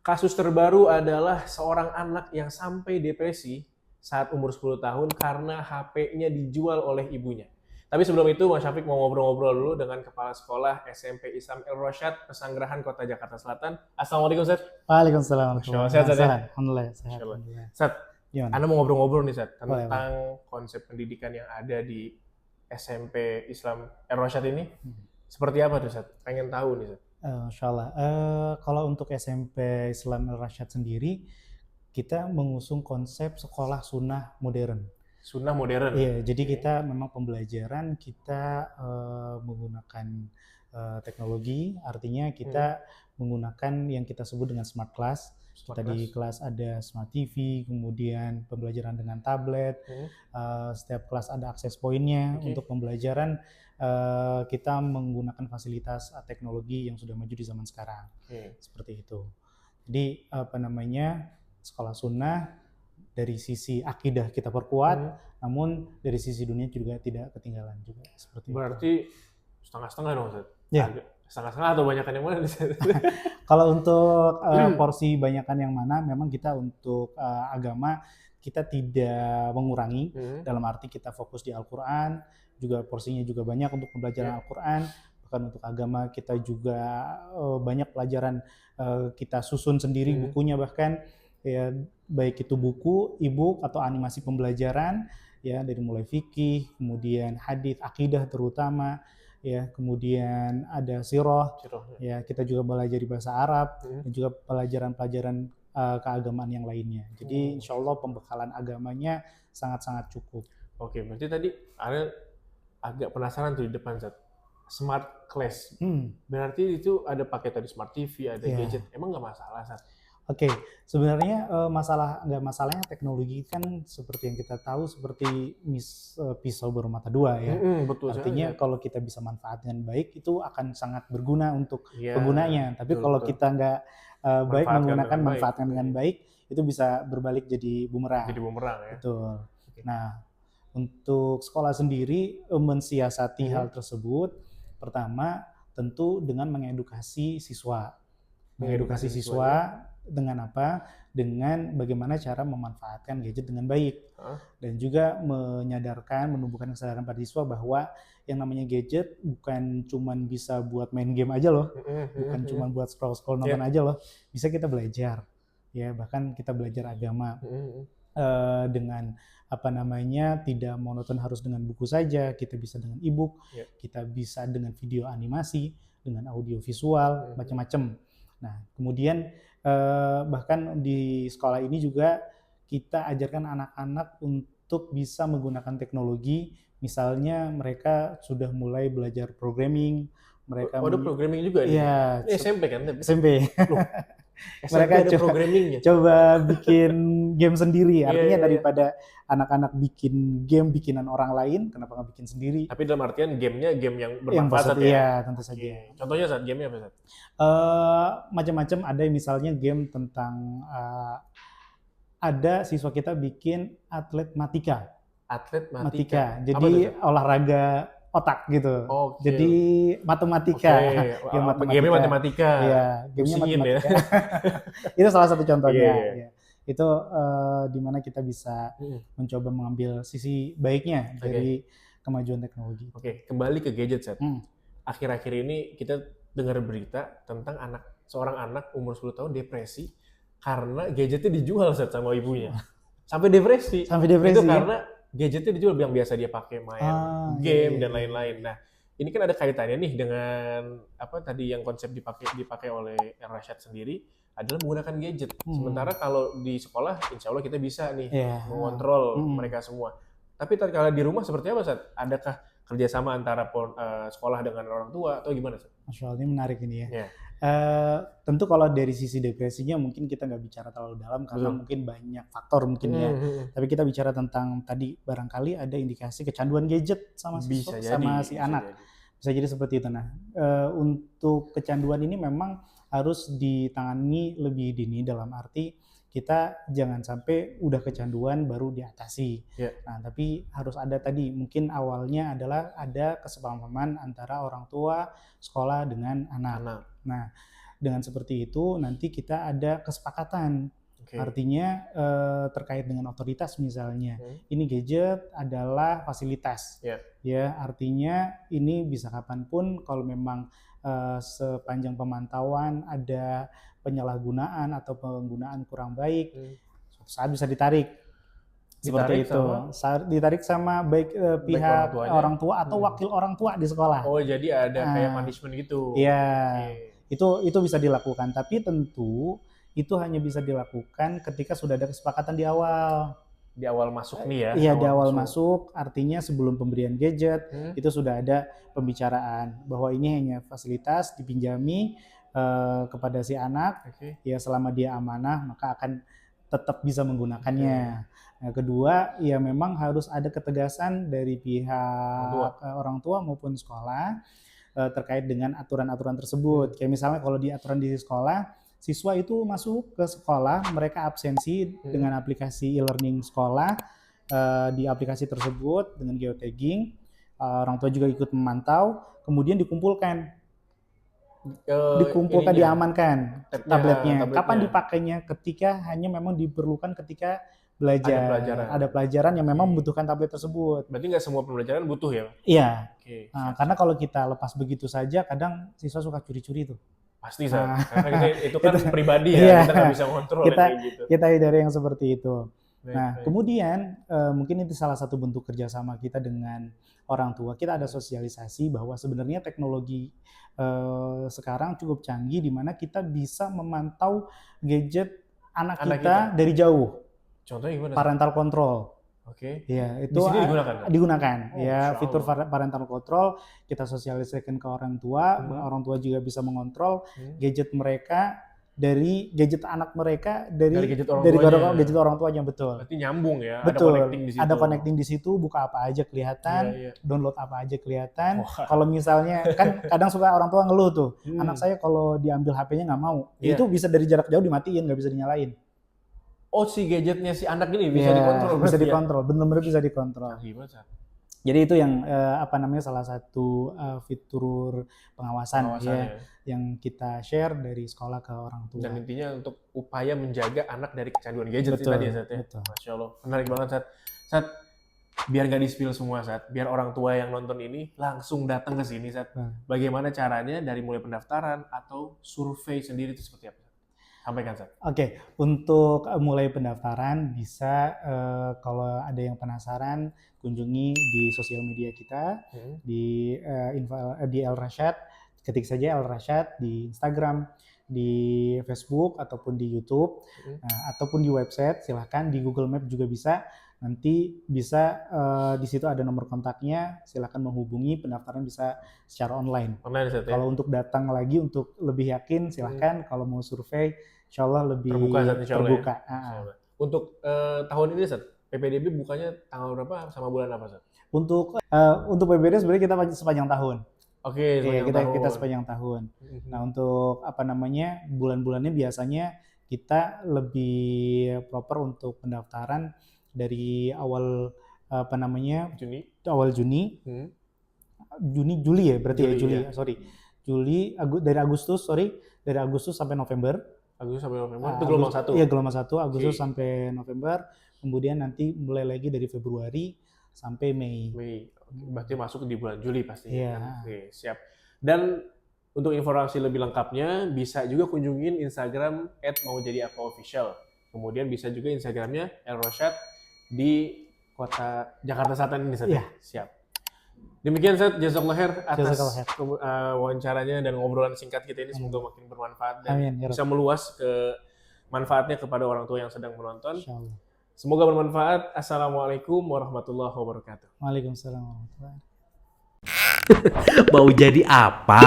Kasus terbaru adalah seorang anak yang sampai depresi saat umur 10 tahun karena HP-nya dijual oleh ibunya. Tapi sebelum itu, Mas Syafiq mau ngobrol-ngobrol dulu dengan Kepala Sekolah SMP Islam El Rosyad, Pesanggerahan Kota Jakarta Selatan. Assalamualaikum, Ustaz. Waalaikumsalam Masya warahmatullahi Allah, sehat, Ustaz, ya? wabarakatuh. Alhamdulillah Masya sehat, Allah. alhamdulillah. Ustaz, Gimana? Anda mau ngobrol-ngobrol nih, Ustaz, Boleh, boleh. tentang konsep pendidikan yang ada di SMP Islam El Rosyad ini. Seperti apa tuh, Ustaz? Pengen tahu nih, Ustaz. Insyaallah. Kalau untuk SMP Islam Al Rasyad sendiri, kita mengusung konsep sekolah sunnah modern. Sunnah modern. Iya, jadi Oke. kita memang pembelajaran kita menggunakan teknologi, artinya kita menggunakan yang kita sebut dengan smart class. Smart Kita di class. kelas ada smart TV, kemudian pembelajaran dengan tablet. Setiap kelas ada akses poinnya. Oke. Untuk pembelajaran kita menggunakan fasilitas teknologi yang sudah maju di zaman sekarang. Oke. Seperti itu. Jadi sekolah sunnah dari sisi akidah kita perkuat, namun dari sisi dunia juga tidak ketinggalan juga. Seperti Berarti setengah-setengah dong, Ustaz? Ya. Setengah-setengah atau banyakan yang mana nih, Ustaz? Kalau untuk porsi banyakan yang mana, memang kita untuk agama kita tidak mengurangi, dalam arti kita fokus di Al-Quran, juga porsinya juga banyak untuk pembelajaran Al-Quran, bahkan untuk agama kita juga banyak pelajaran kita susun sendiri bukunya, bahkan ya baik itu buku, e-book atau animasi pembelajaran ya, dari mulai fikih, kemudian hadis, akidah terutama ya, kemudian ada sirah ya, kita juga belajar bahasa Arab dan juga pelajaran-pelajaran keagamaan yang lainnya. Jadi insya Allah pembekalan agamanya sangat-sangat cukup. Oke, berarti tadi ada agak penasaran tuh di depan, Zat. Smart class. Berarti itu ada pakai tadi smart TV, ada gadget. Emang nggak masalah, Zat? Oke, sebenarnya nggak masalahnya teknologi kan seperti yang kita tahu seperti pisau bermata dua ya. Betul. Artinya kalau kita bisa manfaatkan baik itu akan sangat berguna untuk penggunanya. Tapi kalau kita nggak baik manfaatkan dengan baik, itu bisa berbalik jadi bumerang. Jadi bumerang ya. Betul. Nah, untuk sekolah sendiri mensiasati hal tersebut, pertama tentu dengan mengedukasi siswa. Mengedukasi siswa dengan apa? Dengan bagaimana cara memanfaatkan gadget dengan baik. Dan juga menumbuhkan kesadaran pada siswa bahwa yang namanya gadget bukan cuma bisa buat main game aja loh. Bukan cuma buat scroll-scroll nonton aja loh. Bisa kita belajar. Ya, bahkan kita belajar agama. Dengan tidak monoton harus dengan buku saja, kita bisa dengan e-book, kita bisa dengan video animasi, dengan audio visual, macam-macam. Nah, kemudian bahkan di sekolah ini juga kita ajarkan anak-anak untuk bisa menggunakan teknologi. Misalnya mereka sudah mulai belajar programming. Mereka ada programming juga nih? Iya. SMP kan? SMP. Mereka ada programmingnya. Coba bikin game sendiri. Artinya daripada anak-anak bikin game bikinan orang lain, kenapa nggak bikin sendiri? Tapi dalam artian game yang bermanfaat ya? Iya, tentu saja. Contohnya saat gamenya apa, Ustaz? Macam-macam, ada misalnya game tentang ada siswa kita bikin atlet matika. Atlet matika. Jadi olahraga otak gitu. Jadi matematika. Game matematika. Iya, gamenya matematika. Itu salah satu contohnya. Itu di mana kita bisa mencoba mengambil sisi baiknya dari kemajuan teknologi. Oke, kembali ke gadget, Seth. Akhir-akhir ini kita dengar berita tentang seorang anak umur 10 tahun depresi karena gadgetnya dijual, Seth, sama ibunya. Sampai depresi. Itu karena gadgetnya dijual, yang biasa dia pakai main game dan lain-lain. Nah, ini kan ada kaitannya nih dengan tadi yang konsep dipakai oleh El Rasyad sendiri adalah menggunakan gadget. Sementara kalau di sekolah, insya Allah kita bisa nih mengontrol mereka semua. Tapi kalau di rumah seperti apa, Seth? Adakah kerjasama antara sekolah dengan orang tua atau gimana, Seth? Masya Allah, ini menarik ini ya. Tentu kalau dari sisi depresinya mungkin kita nggak bicara terlalu dalam karena mungkin banyak faktor mungkin ya. Tapi kita bicara tentang tadi barangkali ada indikasi kecanduan gadget sama si anak. Bisa jadi seperti itu. Nah, untuk kecanduan ini memang harus ditangani lebih dini, dalam arti kita jangan sampai udah kecanduan baru diatasi. Nah, tapi harus ada tadi, mungkin awalnya adalah ada kesepahaman antara orang tua, sekolah dengan anak. Nah, dengan seperti itu nanti kita ada kesepakatan. Oke. Artinya terkait dengan otoritas misalnya, ini gadget adalah fasilitas, ya artinya ini bisa kapanpun kalau memang sepanjang pemantauan ada penyalahgunaan atau penggunaan kurang baik, saat bisa ditarik. Seperti itu, ditarik sama baik pihak orang tua atau wakil orang tua di sekolah. Oh jadi ada kayak punishment gitu? Iya, itu bisa dilakukan, tapi tentu itu hanya bisa dilakukan ketika sudah ada kesepakatan di awal. Di awal masuk nih ya? Iya, di awal masuk, artinya sebelum pemberian gadget, itu sudah ada pembicaraan bahwa ini hanya fasilitas dipinjami kepada si anak, ya selama dia amanah maka akan tetap bisa menggunakannya. Nah, kedua, ya memang harus ada ketegasan dari pihak orang tua maupun sekolah terkait dengan aturan-aturan tersebut. Kayak misalnya kalau di aturan di sekolah, siswa itu masuk ke sekolah, mereka absensi dengan aplikasi e-learning sekolah, di aplikasi tersebut dengan geotagging, orang tua juga ikut memantau, kemudian dikumpulkan, diamankan tabletnya. Kapan dipakainya? Ketika hanya memang diperlukan ketika belajar. Ada pelajaran yang memang membutuhkan tablet tersebut. Berarti nggak semua pembelajaran butuh ya? Iya. Nah, karena kalau kita lepas begitu saja, kadang siswa suka curi-curi tuh. Pasti, karena itu kan pribadi ya, kita nggak bisa kontrol gitu. Kita hindari yang seperti itu. Nah, kemudian mungkin itu salah satu bentuk kerjasama kita dengan orang tua. Kita ada sosialisasi bahwa sebenarnya teknologi sekarang cukup canggih di mana kita bisa memantau gadget anak kita dari jauh. Contohnya gimana? Parental control. Oke. Ya, itu digunakan. Ya, fitur parental control kita sosialisasikan ke orang tua. Orang tua juga bisa mengontrol gadget mereka dari gadget anak mereka dari gadget orang tuanya, betul. Berarti nyambung ya. Betul. Ada connecting di situ, buka apa aja kelihatan, download apa aja kelihatan. Kalau misalnya kan kadang suka orang tua ngeluh tuh, anak saya kalau diambil HP-nya nggak mau. Itu bisa dari jarak jauh dimatiin, nggak bisa dinyalain. Oh, si gadgetnya si anak ini bisa dikontrol? Bisa dikontrol, benar-benar bisa dikontrol. Jadi itu yang salah satu fitur pengawasan ya, yang kita share dari sekolah ke orang tua. Dan intinya untuk upaya menjaga anak dari kecanduan gadget tadi ya, Sat ya? Betul. Masya Allah, menarik banget Sat. Biar nggak di-spill semua Sat, biar orang tua yang nonton ini langsung datang ke sini Sat. Bagaimana caranya dari mulai pendaftaran atau survei sendiri itu seperti apa? Sampaikan, Sat. Oke, untuk mulai pendaftaran bisa kalau ada yang penasaran kunjungi di sosial media kita di El Rashad, ketik saja El Rashad di Instagram, di Facebook ataupun di YouTube, ataupun di website. Silahkan di Google Map juga bisa. Nanti bisa di situ ada nomor kontaknya. Silahkan menghubungi. Pendaftaran bisa secara online. Kalau untuk datang lagi untuk lebih yakin, silahkan. Kalau mau survei, insya Allah lebih terbuka. Ya. Untuk tahun ini, Sat, PPDB bukanya tanggal berapa sama bulan apa, Sat? Untuk PPDB sebenarnya kita sepanjang tahun. Oke, kita sepanjang tahun. Nah, untuk bulan-bulannya biasanya kita lebih proper untuk pendaftaran dari awal Juni. Juli ya berarti Juli. Dari Agustus sampai November. Itu gelombang 1. Iya, gelombang 1 Agustus sampai November. Kemudian nanti mulai lagi dari Februari sampai Mei. Berarti masuk di bulan Juli pasti. Iya. Oke, siap. Dan untuk informasi lebih lengkapnya bisa juga kunjungin Instagram @maujadiapa_official. Kemudian bisa juga Instagramnya El Rashad di kota Jakarta Selatan ini, Sat. Iya. Siap. Demikian, Sat, jazakallah khair atas wawancaranya dan ngobrolan singkat kita ini. Semoga makin bermanfaat dan bisa meluas ke manfaatnya kepada orang tua yang sedang menonton. Semoga bermanfaat. Assalamualaikum warahmatullahi wabarakatuh. Waalaikumsalam warahmatullahi wabarakatuh. Mau jadi apa?